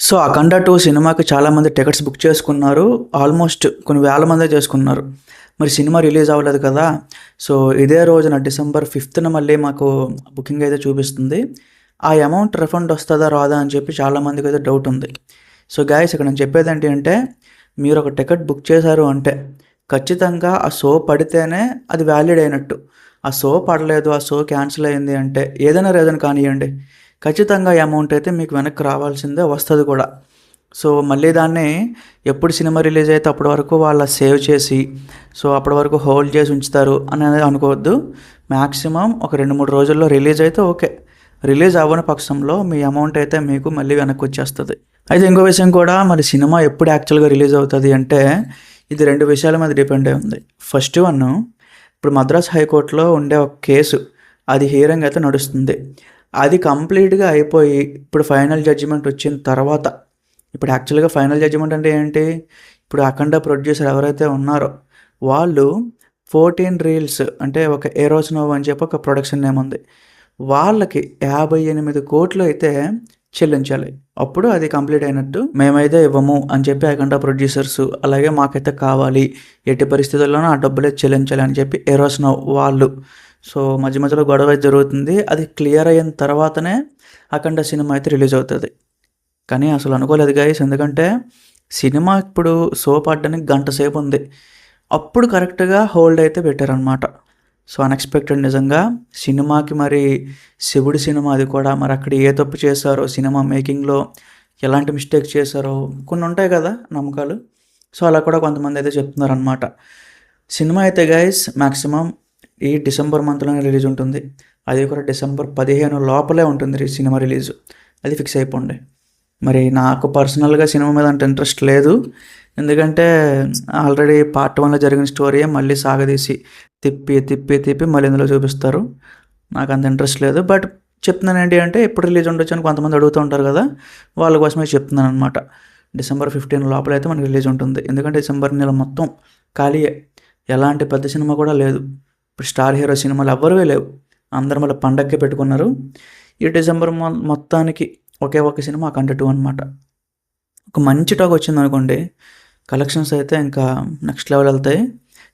So 'అఖండ 2' సినిమాకి చాలామంది tickets book చేసుకున్నారు. ఆల్మోస్ట్ కొన్ని వేల మందే చేసుకున్నారు. మరి సినిమా రిలీజ్ అవ్వలేదు కదా! సో ఇదే రోజున డిసెంబర్ 5థ్‌న మళ్ళీ మాకు బుకింగ్ అయితే చూపిస్తుంది. ఆ అమౌంట్ రిఫండ్ వస్తదా? రాదా? అని చెప్పి చాలామందికైతే డౌట్ ఉంది. సో గైస్ ఇక్కడ నేను చెప్పేదేంటి అంటే మీరు ఒక టికెట్ బుక్ చేశారు అంటే ఖచ్చితంగా ఆ షో పడితేనే అది వ్యాలిడ్ అయినట్టు. ఆ షో పడలేదు, ఆ షో క్యాన్సిల్ అయింది అంటే ఏదైనా రీజన్ కానియ్యండి. ఖచ్చితంగా ఈ అమౌంట్ అయితే మీకు వెనక్కి రావాల్సిందే వస్తది కూడా. సో మళ్ళీ దాన్ని ఎప్పుడు సినిమా రిలీజ్ అయితే అప్పటి వరకు వాళ్ళ సేవ్ చేసి సో అప్పటి వరకు హోల్డ్ చేసి ఉంచుతారు అనేది అనుకోవద్దు. మ్యాక్సిమం ఒక 2-3 రోజుల్లో రిలీజ్ అయితే ఓకే. రిలీజ్ అవ్వని పక్షంలో మీ అమౌంట్ అయితే మీకు మళ్ళీ వెనక్కి వచ్చేస్తది. అయితే ఇంకో విషయం కూడా మరి సినిమా ఎప్పుడు యాక్చువల్‌గా రిలీజ్ అవుతది అంటే ఇది 2 విషయాల మీద డిపెండ్ అయి ఉంది. ఫస్ట్ వన్ ఇప్పుడు మద్రాస్ హైకోర్టులో ఉండే ఒక కేసు అది హియరింగ్ అయితే నడుస్తుంది. అది కంప్లీట్‌గా అయిపోయి ఇప్పుడు ఫైనల్ జడ్జిమెంట్ వచ్చిన తర్వాత ఇప్పుడు యాక్చువల్‌గా ఫైనల్ జడ్జిమెంట్ అంటే ఏంటి? ఇప్పుడు 'అఖండ' ప్రొడ్యూసర్ ఎవరైతే ఉన్నారో వాళ్ళు 14 రీల్స్ అంటే ఒక 'ఎరోస్ నోవా' అని చెప్పి ఒక ప్రొడక్షన్ నేమ్ ఉంది. వాళ్ళకి 58,00,00,000 అయితే చెల్లించాలి. అప్పుడు అది కంప్లీట్ అయినట్టు. మేమైతే ఇవ్వము అని చెప్పి 'అఖండ' ప్రొడ్యూసర్స్ అలాగే మాకైతే కావాలి. ఎట్టి పరిస్థితుల్లోనూ ఆ డబ్బులే చెల్లించాలి అని చెప్పి 'ఎరోస్ నోవా' వాళ్ళు. సో మధ్య మధ్యలో గొడవ జరుగుతుంది. అది క్లియర్ అయిన తర్వాతనే 'అఖండ' సినిమా అయితే రిలీజ్ అవుతది. కానీ అసలు అనుకోలేదు గైస్. ఎందుకంటే సినిమా ఇప్పుడు షో పడడానికి గంట సేపు ఉంది. అప్పుడు కరెక్ట్‌గా హోల్డ్ అయితే పెట్టారనమాట. సో అన్‌ఎక్స్‌పెక్టెడ్ నిజంగా. సినిమాకి మరి శివుడి సినిమా అది కూడా మరి అక్కడ ఏ తప్పు చేశారో సినిమా మేకింగ్‌లో ఎలాంటి మిస్టేక్స్ చేశారో కొన్ని ఉంటాయి కదా నమ్మకాలు. సో అలా కూడా కొంతమంది అయితే చెప్తున్నారనమాట. సినిమా అయితే గైస్ మాక్సిమం ఈ డిసెంబర్ మంత్‌లోనే రిలీజ్ ఉంటుంది. అది కూడా డిసెంబర్ 15 లోపలే ఉంటుంది సినిమా రిలీజ్. అది ఫిక్స్ అయిపోండి. మరి నాకు పర్సనల్‌గా సినిమా మీద అంత ఇంట్రెస్ట్ లేదు. ఎందుకంటే ఆల్రెడీ పార్ట్ 1లో జరిగిన స్టోరీయే మళ్ళీ సాగదీసి తిప్పి మళ్ళీ ఇందులో చూపిస్తారు. నాకు అంత ఇంట్రెస్ట్ లేదు. బట్ చెప్తున్నాను ఏంటి అంటే ఎప్పుడు రిలీజ్ ఉండొచ్చు అని కొంతమంది అడుగుతూ ఉంటారు కదా! వాళ్ళ కోసమే చెప్తున్నాననమాట. డిసెంబర్ 15 లోపలైతే మనకి రిలీజ్ ఉంటుంది. ఎందుకంటే డిసెంబర్ నెల మొత్తం ఖాళీయే. ఎలాంటి పెద్ద సినిమా కూడా లేదు. ఇప్పుడు స్టార్ హీరో సినిమాలు ఎవ్వరివీ లేవు. అందరూ మళ్ళీ పండగకే పెట్టుకున్నారు. ఈ డిసెంబర్ మొత్తానికి ఒకే ఒక సినిమా 'అఖండ 2' అనమాట. ఒక మంచి టాక్ వచ్చిందనుకోండి, కలెక్షన్స్ అయితే ఇంకా నెక్స్ట్ లెవెల్ వెళ్తాయి.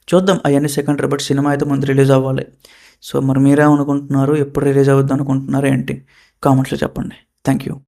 చూద్దాం అవన్నీ సెకండరీ. బట్ సినిమా అయితే ముందు రిలీజ్ అవ్వాలి. సో మరి మీరేమనుకుంటున్నారు? ఎప్పుడు రిలీజ్ అవుద్ది అనుకుంటున్నారు ఏంటి? కామెంట్స్‌లో చెప్పండి. Thank you.